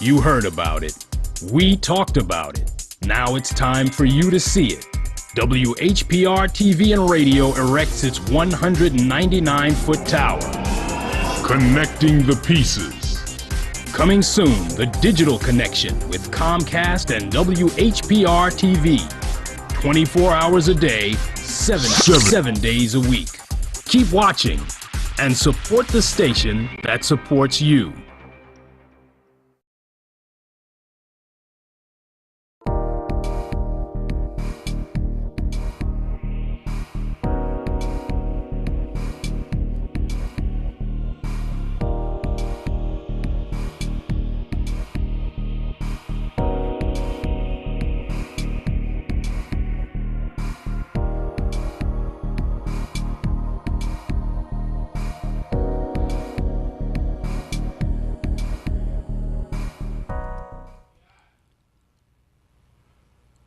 You heard about it. We talked about it. Now it's time for you to see it. WHPR TV and radio erects its 199-foot tower. Connecting the pieces. Coming soon, the digital connection with Comcast and WHPR TV. 24 hours a day, seven days a week. Keep watching and support the station that supports you.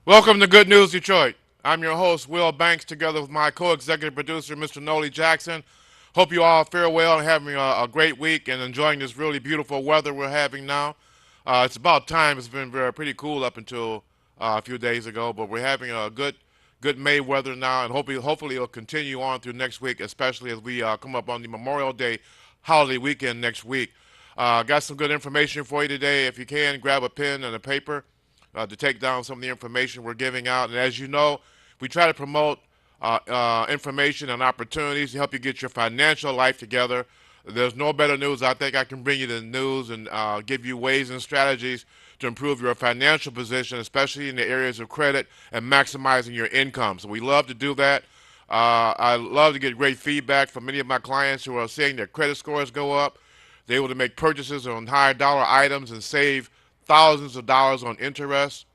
Welcome to Good News Detroit. I'm your host, Will Banks, together with my co-executive producer, Mr. Noli Jackson. Hope you all fare well and having a great week and enjoying this really beautiful weather we're having now. It's about time. It's been pretty cool up until a few days ago, but we're having a good May weather now, and hopefully it'll continue on through next week, especially as we come up on the Memorial Day holiday weekend next week. Got some good information for you today. If you can, grab a pen and a paper to take down some of the information we're giving out. And as you know, we try to promote information and opportunities to help you get your financial life together. There's no better news. I think I can bring you the news and give you ways and strategies to improve your financial position, especially in the areas of credit and maximizing your income. So we love to do that. I love to get great feedback from many of my clients who are seeing their credit scores go up. They're able to make purchases on higher dollar items and save thousands of dollars on interest.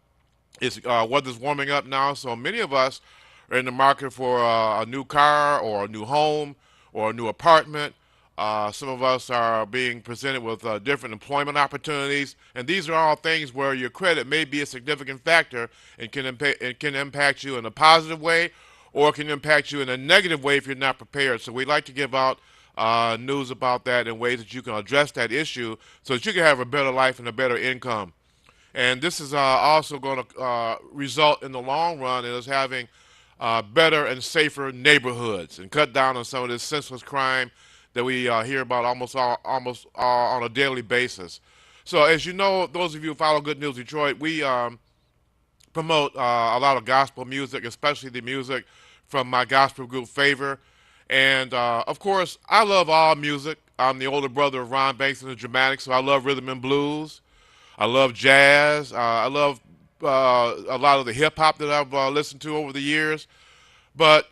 It's weather's warming up now, so many of us are in the market for a new car or a new home or a new apartment. Some of us are being presented with different employment opportunities, and these are all things where your credit may be a significant factor and can impact you in a positive way, or it can impact you in a negative way if you're not prepared. So we like to give out news about that and ways that you can address that issue so that you can have a better life and a better income. And this is also going to result in the long run in us having better and safer neighborhoods and cut down on some of this senseless crime that we hear about almost on a daily basis. So as you know, those of you who follow Good News Detroit, we promote a lot of gospel music, especially the music from my gospel group Favor. And of course, I love all music. I'm the older brother of Ron Banks and the Dramatics, so I love rhythm and blues. I love jazz. I love a lot of the hip hop that I've listened to over the years. But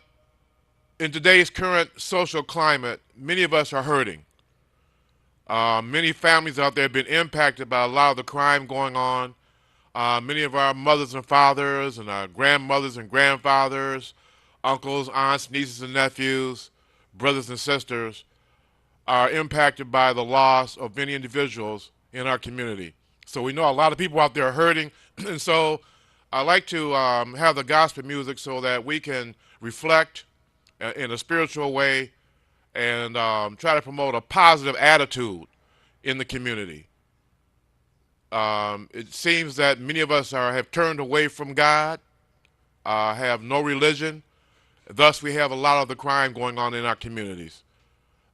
in today's current social climate, many of us are hurting. Many families out there have been impacted by a lot of the crime going on. Many of our mothers and fathers and our grandmothers and grandfathers, uncles, aunts, nieces and nephews, brothers and sisters are impacted by the loss of many individuals in our community. So we know a lot of people out there are hurting, and so I like to have the gospel music so that we can reflect in a spiritual way and try to promote a positive attitude in the community. It seems that many of us have turned away from God, have no religion. Thus, we have a lot of the crime going on in our communities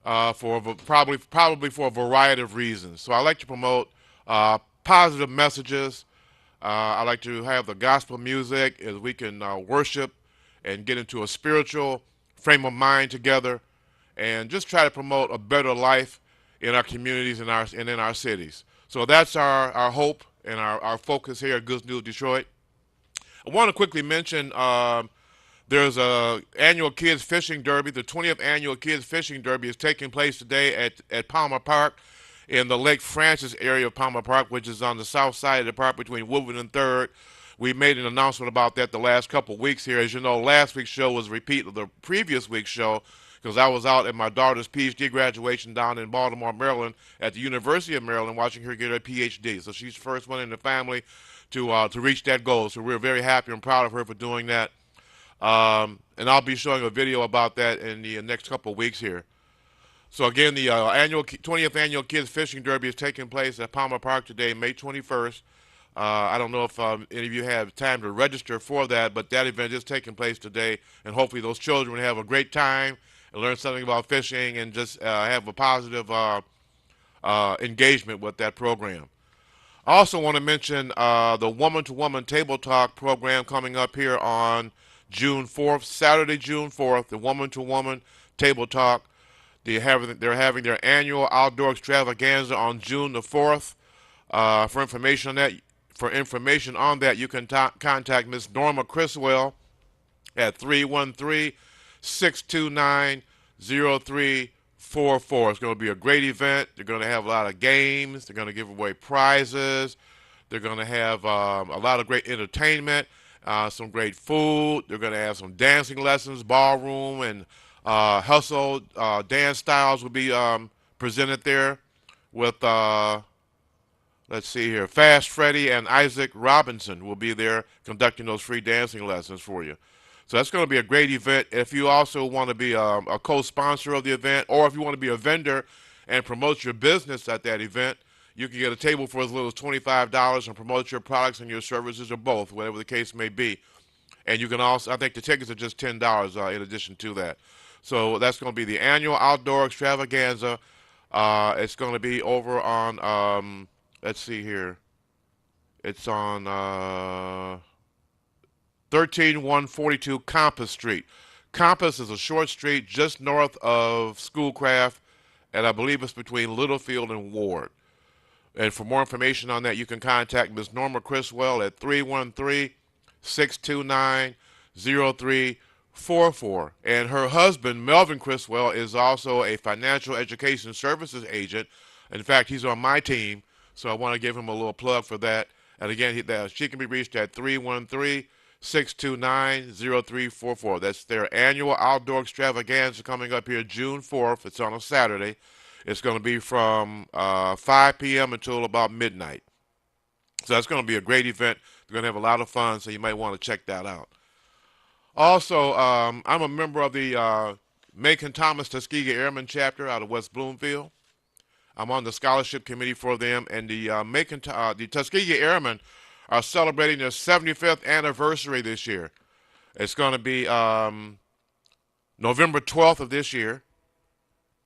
probably for a variety of reasons. So I like to promote positive messages. I like to have the gospel music as we can worship and get into a spiritual frame of mind together and just try to promote a better life in our communities and in our cities. So that's our hope and our focus here at Good News Detroit. I want to quickly mention there's a annual Kids Fishing Derby. The 20th annual Kids Fishing Derby is taking place today at Palmer Park in the Lake Francis area of Palmer Park, which is on the south side of the park between Woodward and 3rd. We made an announcement about that the last couple of weeks here. As you know, last week's show was a repeat of the previous week's show because I was out at my daughter's PhD graduation down in Baltimore, Maryland at the University of Maryland watching her get her PhD. So she's the first one in the family to reach that goal. So we're very happy and proud of her for doing that. And I'll be showing a video about that in the next couple of weeks here. So again, the 20th annual Kids Fishing Derby is taking place at Palmer Park today, May 21st. I don't know if any of you have time to register for that, but that event is taking place today, and hopefully those children will have a great time and learn something about fishing and just have a positive engagement with that program. I also want to mention the Woman to Woman Table Talk program coming up here on June 4th, Saturday, June 4th, the Woman to Woman Table Talk. They're having their annual outdoor extravaganza on June the 4th. For information on that, you can contact Miss Norma Criswell at 313-629-0344. It's going to be a great event. They're going to have a lot of games. They're going to give away prizes. They're going to have a lot of great entertainment, some great food. They're going to have some dancing lessons, ballroom, and hustle dance styles will be presented there with, let's see here, Fast Freddy and Isaac Robinson will be there conducting those free dancing lessons for you. So that's going to be a great event. If you also want to be a co-sponsor of the event, or if you want to be a vendor and promote your business at that event, you can get a table for as little as $25 and promote your products and your services, or both, whatever the case may be. And you can also, I think the tickets are just $10 in addition to that. So that's going to be the annual outdoor extravaganza. It's going to be over on, let's see here. It's on 13142 Compass Street. Compass is a short street just north of Schoolcraft, and I believe it's between Littlefield and Ward. And for more information on that, you can contact Ms. Norma Criswell at 313-629-0344. And her husband, Melvin Criswell, is also a financial education services agent. In fact, he's on my team, so I want to give him a little plug for that. And again, she can be reached at 313-629-0344. That's their annual outdoor extravaganza coming up here June 4th. It's on a Saturday. It's going to be from 5 p.m. until about midnight. So that's going to be a great event. They're going to have a lot of fun, so you might want to check that out. Also, I'm a member of the Macon Thomas Tuskegee Airmen chapter out of West Bloomfield. I'm on the scholarship committee for them, and the Tuskegee Airmen are celebrating their 75th anniversary this year. It's going to be November 12th of this year.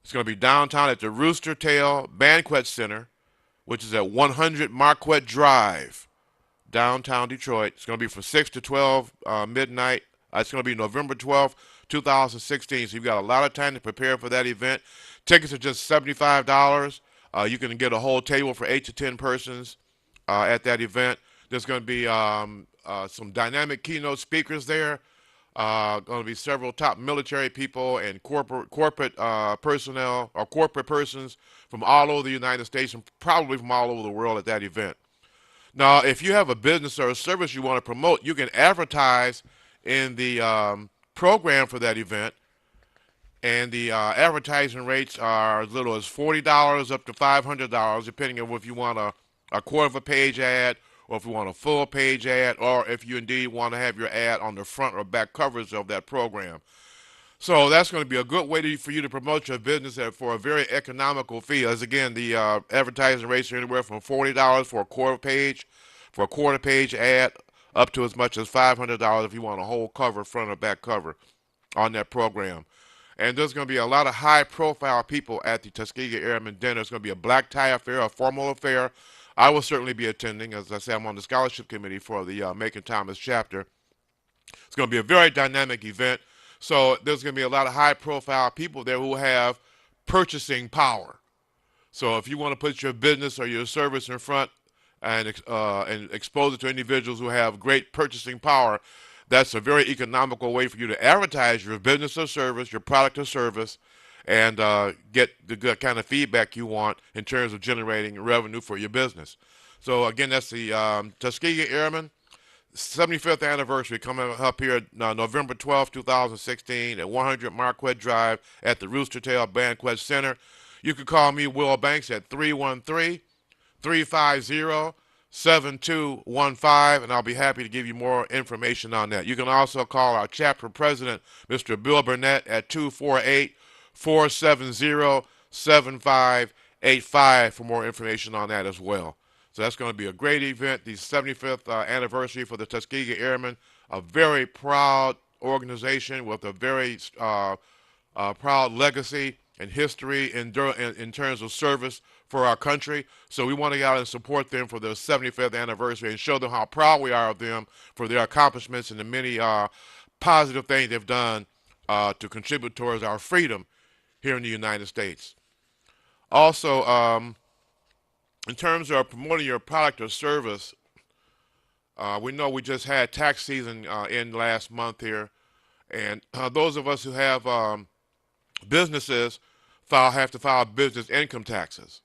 It's going to be downtown at the Rooster Tail Banquet Center, which is at 100 Marquette Drive, downtown Detroit. It's going to be from 6 to 12 midnight. It's going to be November 12th, 2016. So you've got a lot of time to prepare for that event. Tickets are just $75. You can get a whole table for 8 to 10 persons at that event. There's going to be some dynamic keynote speakers there. Going to be several top military people and corporate personnel or corporate persons from all over the United States and probably from all over the world at that event. Now, if you have a business or a service you want to promote, you can advertise in the program for that event. And the advertising rates are as little as $40 up to $500, depending on if you want a quarter of a page ad, or if you want a full page ad, or if you indeed want to have your ad on the front or back covers of that program. So that's going to be a good way for you to promote your business for a very economical fee. As again, the advertising rates are anywhere from $40 for a quarter page ad, up to as much as $500 if you want a whole cover, front or back cover, on that program. And there's going to be a lot of high-profile people at the Tuskegee Airmen dinner. It's going to be a black tie affair, a formal affair. I will certainly be attending. As I say, I'm on the scholarship committee for the Macon Thomas chapter. It's going to be a very dynamic event. So there's going to be a lot of high-profile people there who have purchasing power. So if you want to put your business or your service in front and expose it to individuals who have great purchasing power, that's a very economical way for you to advertise your business or service, your product or service, and get the good kind of feedback you want in terms of generating revenue for your business. So again, that's the Tuskegee Airmen 75th anniversary coming up here November 12, 2016 at 100 Marquette Drive at the Rooster Tail Banquet Center. You can call me, Will Banks, at 313-350-7215, and I'll be happy to give you more information on that. You can also call our chapter president, Mr. Bill Burnett, at 470-7585 for more information on that as well. So that's going to be a great event, the 75th anniversary for the Tuskegee Airmen, a very proud organization with a very proud legacy and history in terms of service for our country. So we want to get out and support them for their 75th anniversary and show them how proud we are of them for their accomplishments and the many positive things they've done to contribute towards our freedom here in the United States. Also, in terms of promoting your product or service, we know we just had tax season in last month here, and those of us who have businesses have to file business income taxes.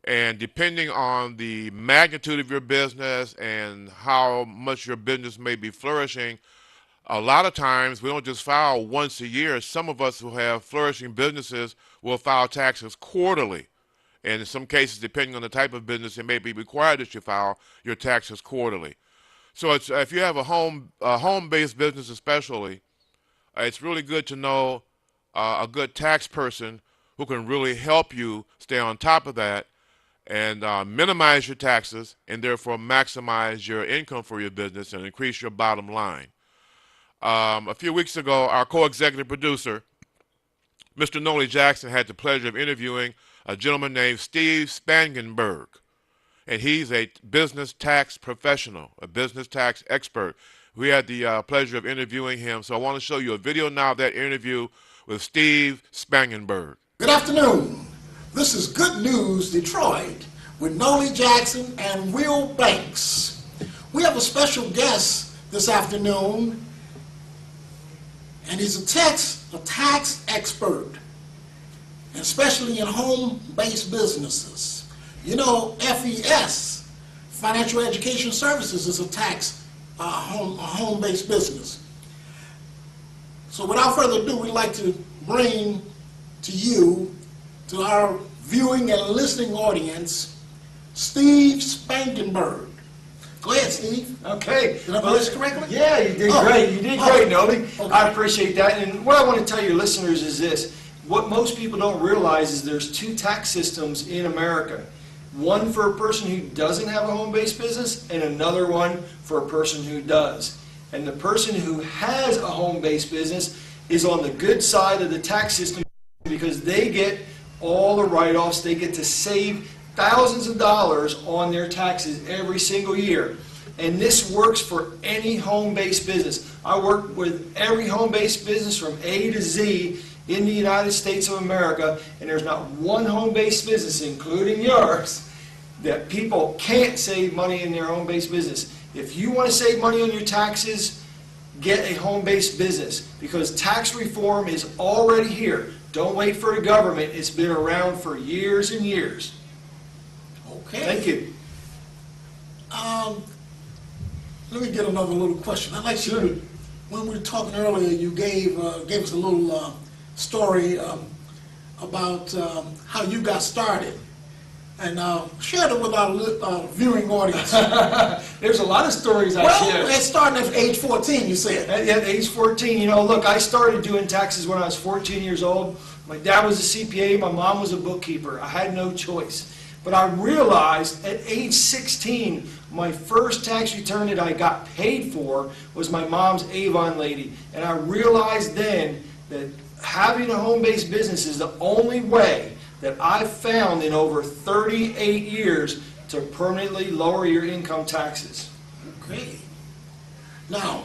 And depending on the magnitude of your business and how much your business may be flourishing, a lot of times we don't just file once a year. Some of us who have flourishing businesses will file taxes quarterly. And in some cases, depending on the type of business, it may be required that you file your taxes quarterly. So if you have a home-based business especially, it's really good to know a good tax person who can really help you stay on top of that and minimize your taxes and therefore maximize your income for your business and increase your bottom line. A few weeks ago, our co-executive producer, Mr. Nolie Jackson, had the pleasure of interviewing a gentleman named Steve Spangenberg. And he's a business tax professional, a business tax expert. We had the pleasure of interviewing him, so I want to show you a video now of that interview with Steve Spangenberg. Good afternoon. This is Good News Detroit with Nolie Jackson and Will Banks. We have a special guest this afternoon, and he's a tax expert, especially in home-based businesses. You know, FES, Financial Education Services, is a home-based business. So without further ado, we'd like to bring to you, to our viewing and listening audience, Steve Spangenberg. Go ahead, Steve. Okay. Did I pronounce it correctly? Yeah, you did great. You did great, Nolie. Okay. I appreciate that. And what I want to tell your listeners is this. What most people don't realize is there's two tax systems in America. One for a person who doesn't have a home-based business and another one for a person who does. And the person who has a home-based business is on the good side of the tax system because they get all the write-offs. They get to save thousands of dollars on their taxes every single year. And this works for any home-based business. I work with every home-based business from A to Z in the United States of America, and there's not one home-based business, including yours, that people can't save money in their home-based business. If you want to save money on your taxes, get a home-based business because tax reform is already here. Don't wait for the government. It's been around for years and years. Okay. Thank you. Let me get another little question. I'd like you, when we were talking earlier, you gave us a little story about how you got started, and shared it with our viewing audience. There's a lot of stories I share. Well, starting at age 14, you said. At age 14, you know, look, I started doing taxes when I was 14 years old. My dad was a CPA, my mom was a bookkeeper. I had no choice. But I realized at age 16, my first tax return that I got paid for was my mom's Avon lady. And I realized then that having a home-based business is the only way that I've found in over 38 years to permanently lower your income taxes. Okay. Now,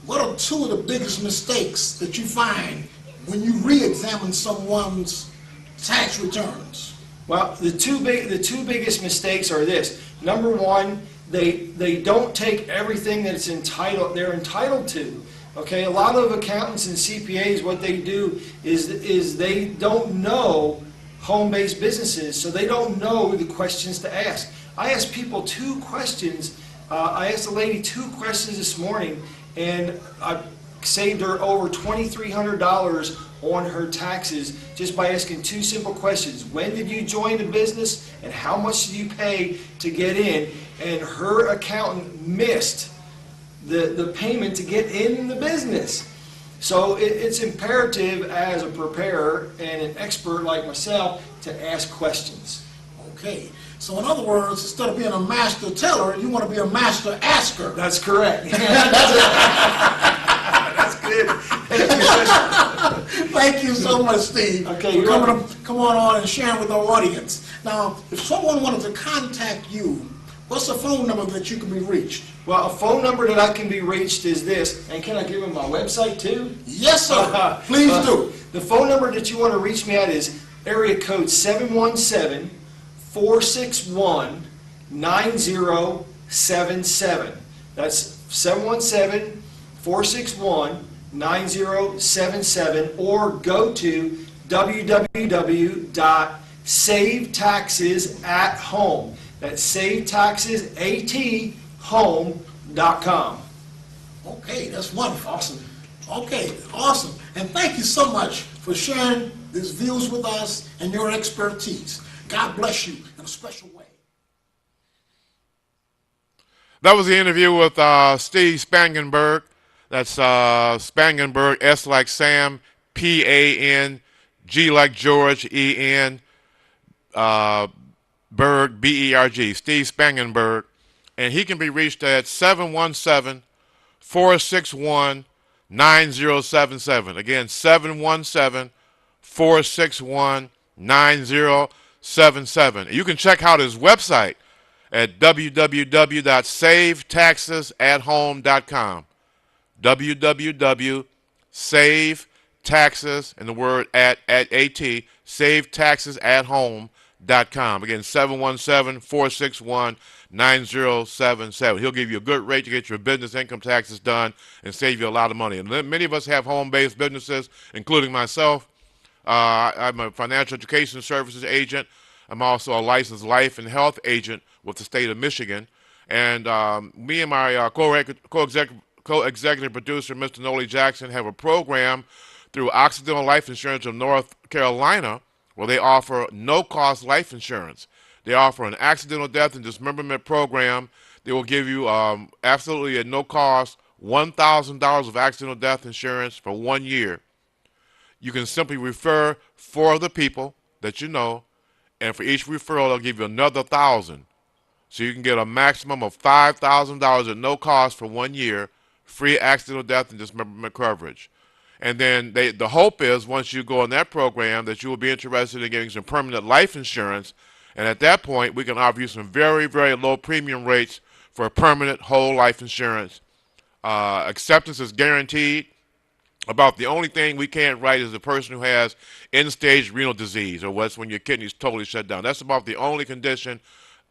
what are two of the biggest mistakes that you find when you re-examine someone's tax returns? Well, the two biggest mistakes are this. Number one, they don't take everything that they're entitled to. Okay, a lot of accountants and CPAs, what they do is they don't know home-based businesses, so they don't know the questions to ask. I asked people two questions. I asked a lady two questions this morning, and I saved her over $2,300 on her taxes just by asking two simple questions. When did you join the business, and how much did you pay to get in? And her accountant missed the payment to get in the business. So it's imperative as a preparer and an expert like myself to ask questions. Okay. So in other words, instead of being a master teller, you want to be a master asker. That's correct. That's good. Thank you so much, Steve, Okay, for come on and sharing with our audience. Now, if someone wanted to contact you, what's the phone number that you can be reached? Well, a phone number that I can be reached is this, and can I give them my website too? Yes, sir. Please do. The phone number that you want to reach me at is area code 717-461-9077. That's 717-461-9077, or go to www.savetaxesathome. That's savetaxesathome.com. Okay, that's wonderful. Awesome. Okay, awesome. And thank you so much for sharing these views with us and your expertise. God bless you in a special way. That was the interview with Steve Spangenberg. That's Spangenberg, S like Sam, P-A-N-G like George, E-N, Berg, B-E-R-G, Steve Spangenberg. And he can be reached at 717-461-9077. Again, 717-461-9077. You can check out his website at www.savetaxesathome.com. www.savetaxes, and the word at savetaxesathome.com. Again, 717-461-9077. He'll give you a good rate to get your business income taxes done and save you a lot of money. And many of us have home-based businesses, including myself. I'm a financial education services agent. I'm also a licensed life and health agent with the state of Michigan. And me and my co-executive producer, Mr. Noli Jackson, have a program through Occidental Life Insurance of North Carolina where they offer no-cost life insurance. They offer an accidental death and dismemberment program. They will give you absolutely at no cost $1,000 of accidental death insurance for 1 year. You can simply refer 4 other people that you know, and for each referral, they'll give you another $1,000. So you can get a maximum of $5,000 at no cost for 1 year, free accidental death and dismemberment coverage. And then the hope is once you go in that program that you will be interested in getting some permanent life insurance. And at that point, we can offer you some very, very low premium rates for permanent whole life insurance. Acceptance is guaranteed. About the only thing we can't write is a person who has end-stage renal disease, or what's when your kidneys totally shut down. That's about the only condition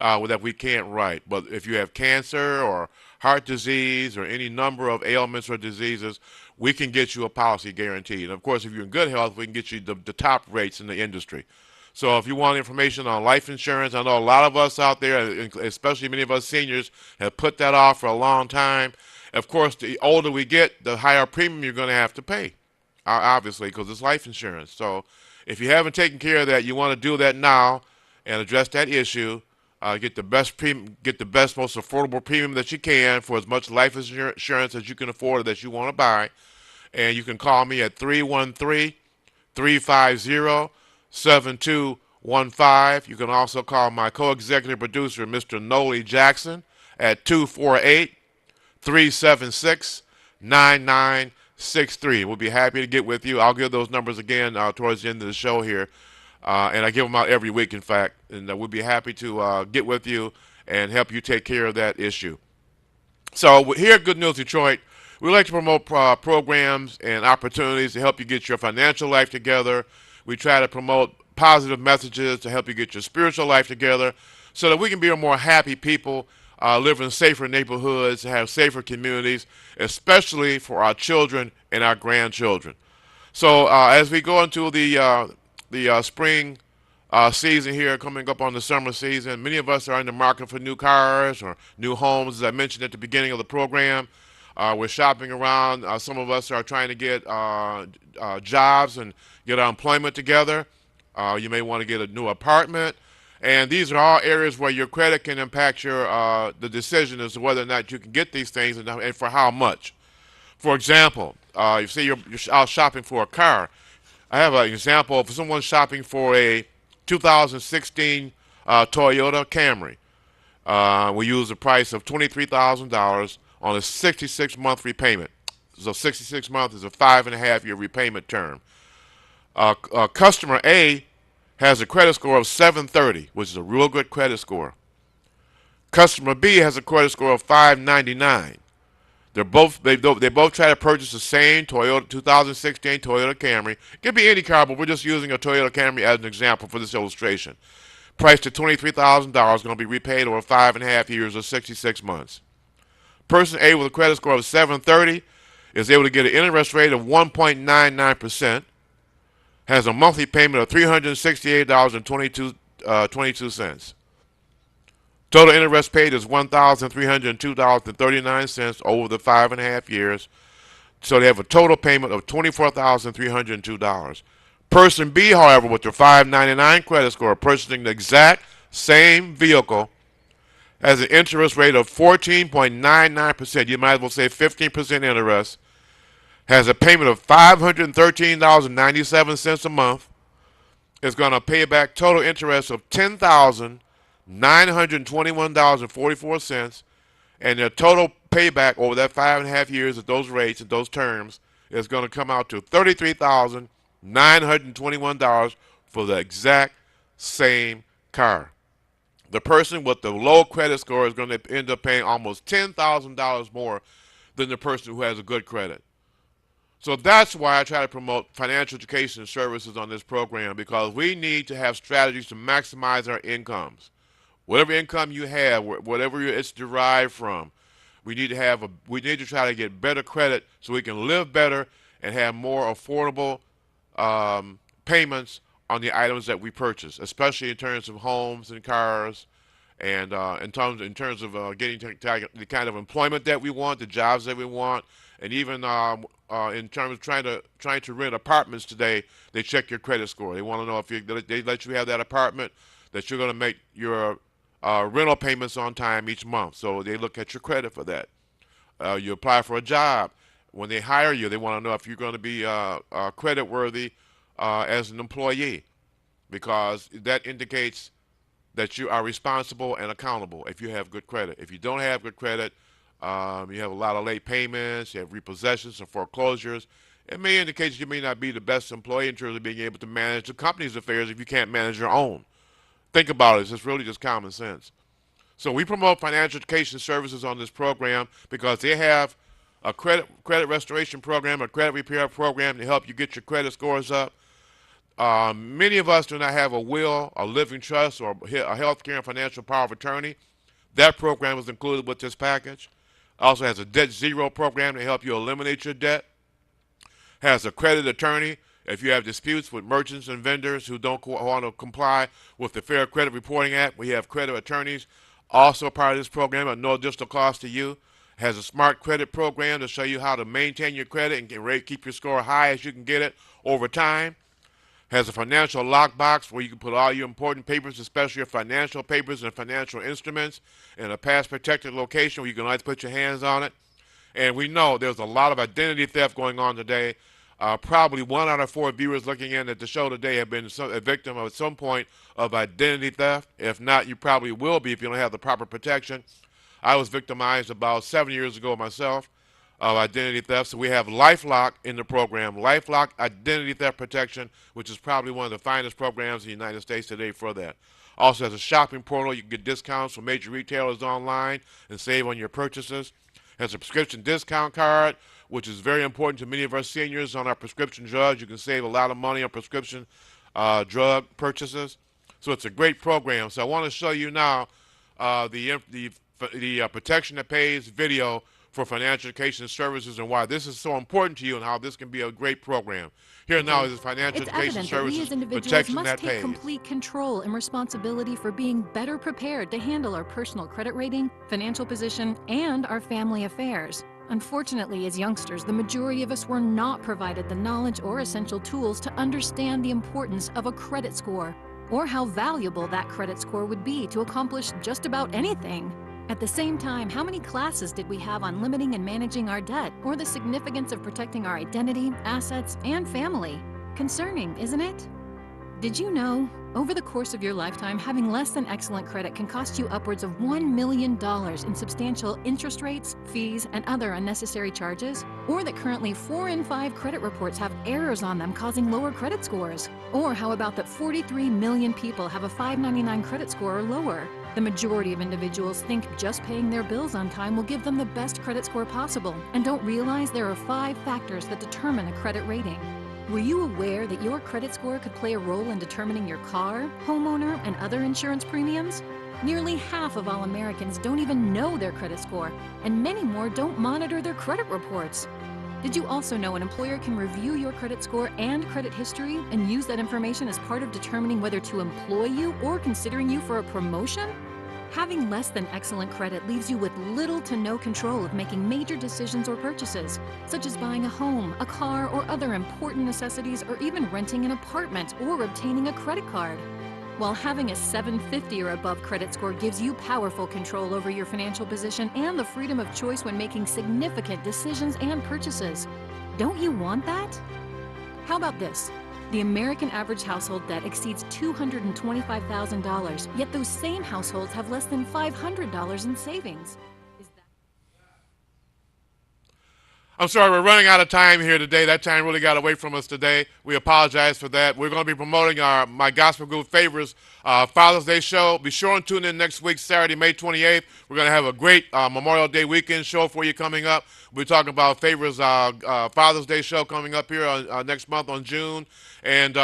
that we can't write. But if you have cancer or heart disease or any number of ailments or diseases, we can get you a policy guaranteed. And of course, if you're in good health, we can get you the top rates in the industry. So if you want information on life insurance, I know a lot of us out there, especially many of us seniors, have put that off for a long time. Of course, the older we get, the higher premium you're going to have to pay, obviously, because it's life insurance. So if you haven't taken care of that, you want to do that now and address that issue. Get the best, most affordable premium that you can for as much life insurance as you can afford that you want to buy. And you can call me at 313-350-7215. You can also call my co-executive producer, Mr. Noli Jackson, at 248-376-9963. We'll be happy to get with you. I'll give those numbers again towards the end of the show here. And I give them out every week, in fact. And we'll be happy to get with you and help you take care of that issue. So here at Good News Detroit, we like to promote programs and opportunities to help you get your financial life together. We try to promote positive messages to help you get your spiritual life together so that we can be a more happy people, live in safer neighborhoods, have safer communities, especially for our children and our grandchildren. So as we go into the spring season here, coming up on the summer season, many of us are in the market for new cars or new homes, as I mentioned at the beginning of the program. We're shopping around. Some of us are trying to get jobs and get our employment together. You may want to get a new apartment. And these are all areas where your credit can impact your the decision as to whether or not you can get these things and for how much. For example, you say you're out shopping for a car. I have an example of someone shopping for a 2016 Toyota Camry. We use the price of $23,000 on a 66-month repayment. So 66 months is a 5.5-year repayment term. Customer A has a credit score of 730, which is a real good credit score. Customer B has a credit score of 599. They both try to purchase the same Toyota 2016 Toyota Camry. It could be any car, but we're just using a Toyota Camry as an example for this illustration. Priced at $23,000, going to be repaid over 5.5 years or 66 months. Person A with a credit score of 730 is able to get an interest rate of 1.99%, has a monthly payment of $368.22. Total interest paid is $1,302.39 over the 5.5 years. So they have a total payment of $24,302. Person B, however, with their 599 credit score, purchasing the exact same vehicle, has an interest rate of 14.99%. You might as well say 15% interest. Has a payment of $513.97 a month. Is going to pay back total interest of $10,921.44, and their total payback over that 5.5 years at those rates, at those terms, is going to come out to $33,921 for the exact same car. The person with the low credit score is going to end up paying almost $10,000 more than the person who has a good credit. So that's why I try to promote financial education services on this program, because we need to have strategies to maximize our incomes. Whatever income you have, whatever it's derived from, we need to try to get better credit so we can live better and have more affordable payments on the items that we purchase, especially in terms of homes and cars, and in terms of getting the kind of employment that we want, the jobs that we want, and even in terms of trying to rent apartments today, they check your credit score. They want to know if they let you have that apartment, that you're going to make your rental payments on time each month. So they look at your credit for that. You apply for a job. When they hire you, they want to know if you're going to be credit worthy as an employee, because that indicates that you are responsible and accountable if you have good credit. If you don't have good credit, you have a lot of late payments, you have repossessions and foreclosures, it may indicate you may not be the best employee in terms of being able to manage the company's affairs if you can't manage your own. Think about it. It's really just common sense. So we promote financial education services on this program because they have a credit restoration program, a credit repair program to help you get your credit scores up. Many of us do not have a will, a living trust, or a health care and financial power of attorney. That program is included with this package. Also has a debt zero program to help you eliminate your debt. Has a credit attorney if you have disputes with merchants and vendors who don't want to comply with the Fair Credit Reporting Act. We have credit attorneys also part of this program at no additional cost to you. Has a smart credit program to show you how to maintain your credit and keep your score high as you can get it over time. Has a financial lockbox where you can put all your important papers, especially your financial papers and financial instruments, in a pass-protected location where you can always put your hands on it. And we know there's a lot of identity theft going on today. Probably 1 out of 4 viewers looking in at the show today have been a victim at some point of identity theft. If not, you probably will be if you don't have the proper protection. I was victimized about 7 years ago myself of identity theft. So we have LifeLock in the program, LifeLock Identity Theft Protection, which is probably one of the finest programs in the United States today for that. Also has a shopping portal. You can get discounts from major retailers online and save on your purchases. Has a prescription discount card, which is very important to many of our seniors on our prescription drugs. You can save a lot of money on prescription drug purchases. So it's a great program. So I want to show you now the Protection That Pays video for financial education services and why this is so important to you and how this can be a great program. Here now is financial education services, Protection That Pays. Take complete control and responsibility for being better prepared to handle our personal credit rating, financial position, and our family affairs. Unfortunately, as youngsters, the majority of us were not provided the knowledge or essential tools to understand the importance of a credit score, or how valuable that credit score would be to accomplish just about anything. At the same time, how many classes did we have on limiting and managing our debt, or the significance of protecting our identity, assets, and family? Concerning, isn't it? Did you know, over the course of your lifetime, having less than excellent credit can cost you upwards of $1 million in substantial interest rates, fees, and other unnecessary charges? Or that currently 4 in 5 credit reports have errors on them causing lower credit scores? Or how about that 43 million people have a 599 credit score or lower? The majority of individuals think just paying their bills on time will give them the best credit score possible, and don't realize there are 5 factors that determine a credit rating. Were you aware that your credit score could play a role in determining your car, homeowner, and other insurance premiums? Nearly half of all Americans don't even know their credit score, and many more don't monitor their credit reports. Did you also know an employer can review your credit score and credit history and use that information as part of determining whether to employ you or considering you for a promotion? Having less than excellent credit leaves you with little to no control of making major decisions or purchases, such as buying a home, a car, or other important necessities, or even renting an apartment or obtaining a credit card. While having a 750 or above credit score gives you powerful control over your financial position and the freedom of choice when making significant decisions and purchases. Don't you want that? How about this? The American average household debt exceeds $225,000, yet those same households have less than $500 in savings. I'm sorry, we're running out of time here today. That time really got away from us today. We apologize for that. We're going to be promoting my gospel group Favors Father's Day show. Be sure and tune in next week, Saturday, May 28th. We're going to have a great Memorial Day weekend show for you coming up. We're talking about Favors Father's Day show coming up here next month on June. And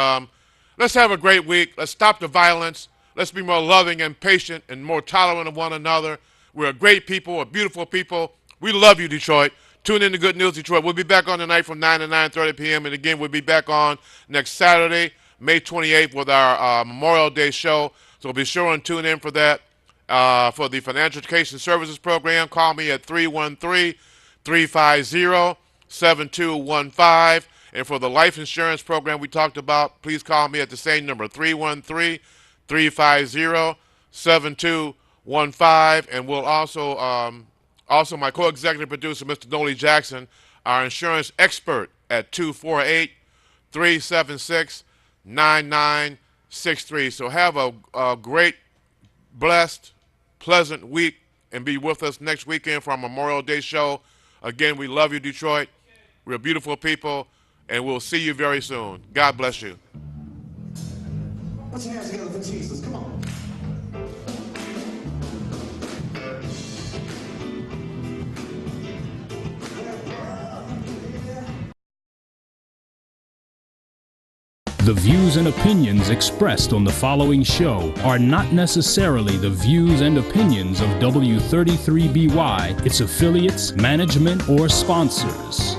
let's have a great week. Let's stop the violence. Let's be more loving and patient and more tolerant of one another. We're a great people, a beautiful people. We love you, Detroit. Tune in to Good News Detroit. We'll be back on tonight from 9 to 9:30 p.m. And again, we'll be back on next Saturday, May 28th, with our Memorial Day show. So be sure and tune in for that. For the Financial Education Services Program, call me at 313-350-7215. And for the life insurance program we talked about, please call me at the same number, 313-350-7215. And we'll also, my co-executive producer, Mr. Noli Jackson, our insurance expert at 248-376-9963. So have a great, blessed, pleasant week, and be with us next weekend for our Memorial Day show. Again, we love you, Detroit. We're beautiful people, and we'll see you very soon. God bless you. Put your hands together for Jesus. Come on. The views and opinions expressed on the following show are not necessarily the views and opinions of W33BY, its affiliates, management, or sponsors.